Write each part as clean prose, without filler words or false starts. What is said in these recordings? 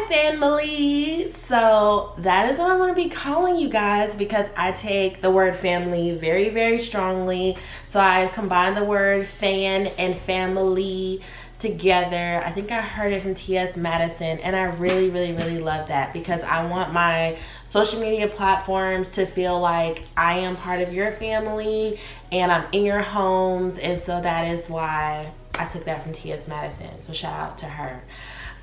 Hi family. So that is what I'm going to be calling you guys because I take the word family very, very strongly. So I combine the word fan and family together. I think I heard it from T.S. Madison, and I really, really, really love that because I want my social media platforms to feel like I am part of your family and I'm in your homes. And so that is why I took that from T.S. Madison. So shout out to her.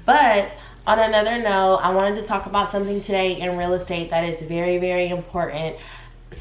But on another note, I wanted to talk about something today in real estate that is very, very important: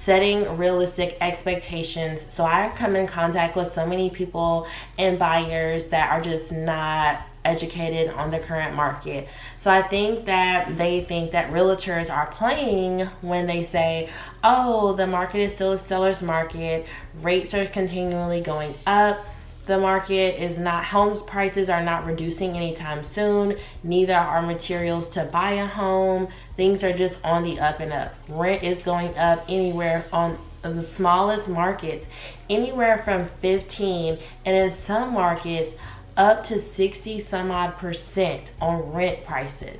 setting realistic expectations. So I come in contact with so many people and buyers that are just not educated on the current market. So I think that they think that realtors are playing when they say, oh, the market is still a seller's market, rates are continually going up, the market is not, homes prices are not reducing anytime soon, neither are materials to buy a home, things are just on the up and up. Rent is going up anywhere on the smallest markets, anywhere from 15 and in some markets up to 60 some odd percent on rent prices.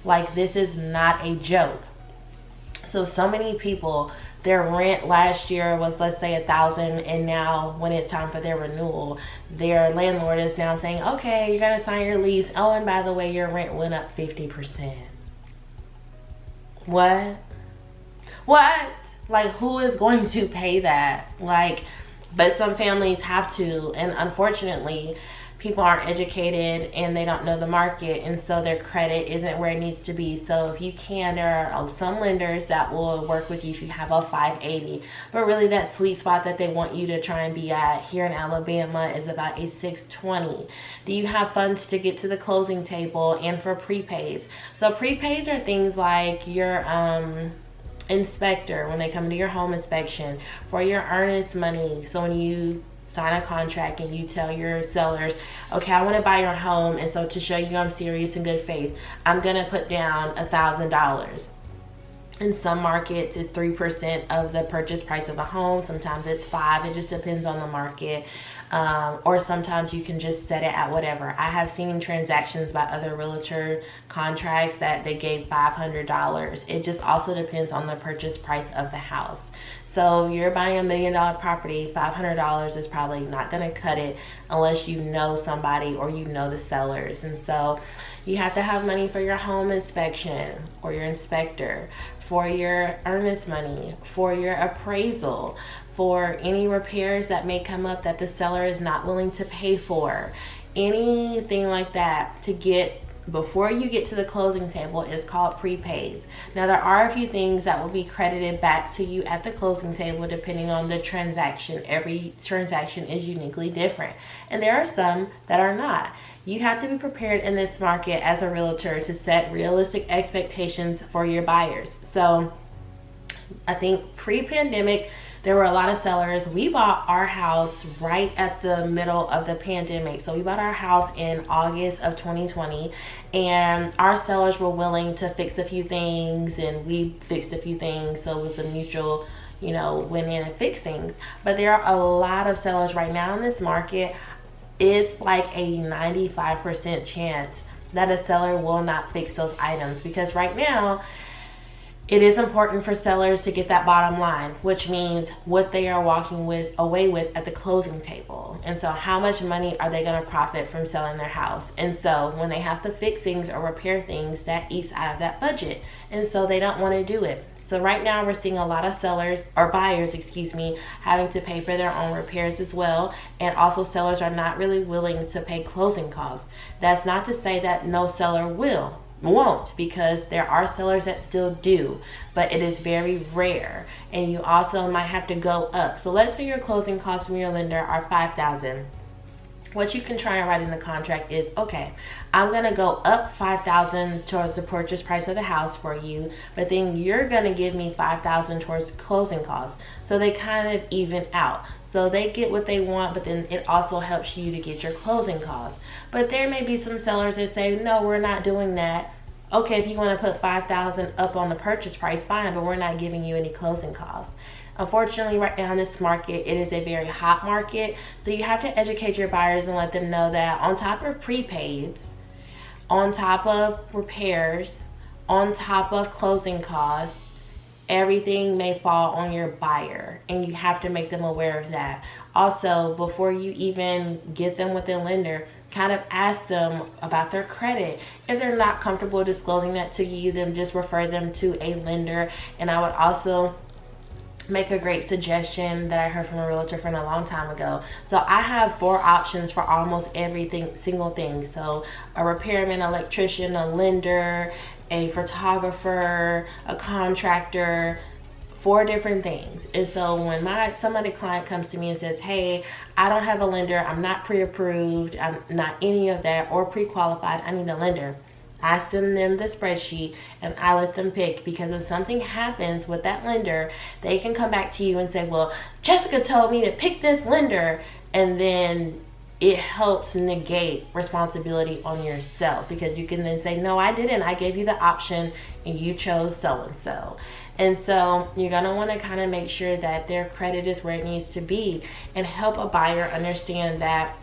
Like, this is not a joke. So many people, their rent last year was, let's say, $1,000, and now when it's time for their renewal, their landlord is now saying, okay, you're gonna sign your lease. Oh, and by the way, your rent went up 50%. What? Like, who is going to pay that? Like, but some families have to, and unfortunately, people aren't educated and they don't know the market, and so their credit isn't where it needs to be. So if you can, there are some lenders that will work with you if you have a 580, but really that sweet spot that they want you to try and be at here in Alabama is about a 620. Do you have funds to get to the closing table and for prepays? So prepays are things like your inspector when they come to your home inspection, for your earnest money. So when you sign a contract and you tell your sellers, okay, I want to buy your home, and so to show you I'm serious and good faith, I'm gonna put down $1,000. In some markets it's 3% of the purchase price of the home, sometimes it's 5%, it just depends on the market. Or sometimes you can just set it at whatever. I have seen transactions by other realtor contracts that they gave $500. It just also depends on the purchase price of the house. So if you're buying $1 million property, $500 is probably not going to cut it unless you know somebody or you know the sellers. And so you have to have money for your home inspection or your inspector, for your earnest money, for your appraisal, for any repairs that may come up that the seller is not willing to pay for. Anything like that to get before you get to the closing table is called prepays. Now there are a few things that will be credited back to you at the closing table depending on the transaction. Every transaction is uniquely different, and there are some that are not. You have to be prepared in this market as a realtor to set realistic expectations for your buyers. So I think pre-pandemic there were a lot of sellers. We bought our house right at the middle of the pandemic. So we bought our house in August of 2020, and our sellers were willing to fix a few things and we fixed a few things. So it was a mutual, went in and fixed things. But there are a lot of sellers right now in this market. It's like a 95% chance that a seller will not fix those items, because right now it is important for sellers to get that bottom line, which means what they are walking away with at the closing table. And so how much money are they going to profit from selling their house? And so when they have to fix things or repair things, that eats out of that budget. And so they don't want to do it. So right now we're seeing a lot of buyers, having to pay for their own repairs as well. And also sellers are not really willing to pay closing costs. That's not to say that no seller won't, because there are sellers that still do, but it is very rare, and you also might have to go up. So let's say your closing costs from your lender are $5,000. What you can try and write in the contract is, okay, I'm gonna go up $5,000 towards the purchase price of the house for you, but then you're gonna give me $5,000 towards closing costs. So they kind of even out. So they get what they want, but then it also helps you to get your closing costs. But there may be some sellers that say, no, we're not doing that. Okay, if you want to put $5,000 up on the purchase price, fine, but we're not giving you any closing costs. Unfortunately, right now in this market, it is a very hot market. So you have to educate your buyers and let them know that on top of prepaids, on top of repairs, on top of closing costs, everything may fall on your buyer, and you have to make them aware of that. Also, before you even get them with a lender, kind of ask them about their credit. If they're not comfortable disclosing that to you, then just refer them to a lender. And I would also make a great suggestion that I heard from a realtor friend a long time ago. So I have 4 options for almost everything, single thing. So a repairman, electrician, a lender, a photographer, a contractor, 4 different things. And so when somebody client comes to me and says, hey, I don't have a lender, I'm not pre-approved, I'm not any of that, or pre-qualified, I need a lender, I send them the spreadsheet and I let them pick, because if something happens with that lender, they can come back to you and say, well, Jessica told me to pick this lender, and then it helps negate responsibility on yourself, because you can then say, no, I didn't, I gave you the option and you chose so and so. And so you're going to want to kind of make sure that their credit is where it needs to be, and help a buyer understand that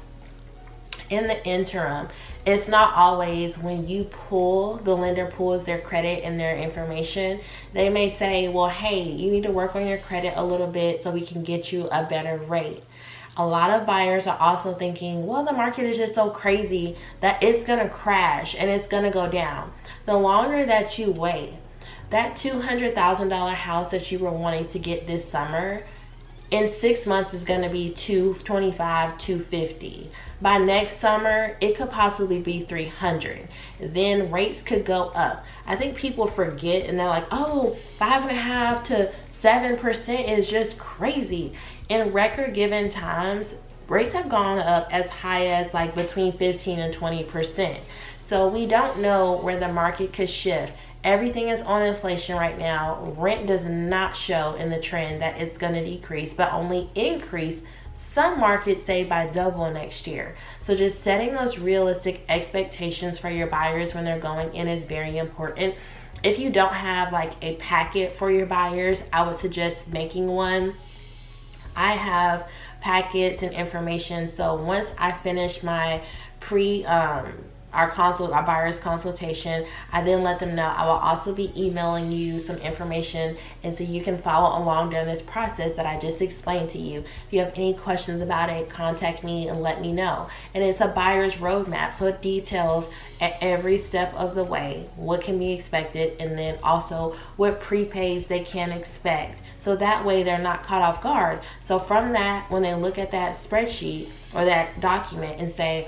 in the interim, it's not always when the lender pulls their credit and their information, they may say, well, hey, you need to work on your credit a little bit so we can get you a better rate. A lot of buyers are also thinking, well, the market is just so crazy that it's going to crash and it's going to go down. The longer that you wait, that $200,000 house that you were wanting to get this summer, in 6 months is going to be $225,000, $250,000. By next summer, it could possibly be $300,000. Then rates could go up. I think people forget, and they're like, oh, 5.5% to 7% is just crazy. In record given times, rates have gone up as high as like between 15 and 20%. So we don't know where the market could shift. Everything is on inflation right now. Rent does not show in the trend that it's going to decrease, but only increase. Some markets say by double next year. So just setting those realistic expectations for your buyers when they're going in is very important. If you don't have like a packet for your buyers, I would suggest making one. I have packets and information. So once I finish my our buyer's consultation, I then let them know I will also be emailing you some information, and so you can follow along during this process that I just explained to you. If you have any questions about it, contact me and let me know. And it's a buyer's roadmap, so it details at every step of the way what can be expected, and then also what prepays they can expect, so that way they're not caught off guard. So from that, when they look at that spreadsheet or that document and say,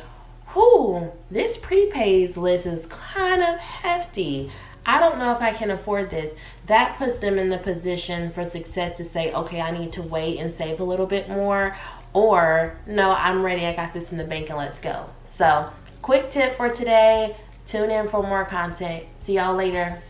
this prepays list is kind of hefty, I don't know if I can afford this, that puts them in the position for success to say, okay, I need to wait and save a little bit more, or no, I'm ready, I got this in the bank and let's go. So quick tip for today, tune in for more content. See y'all later.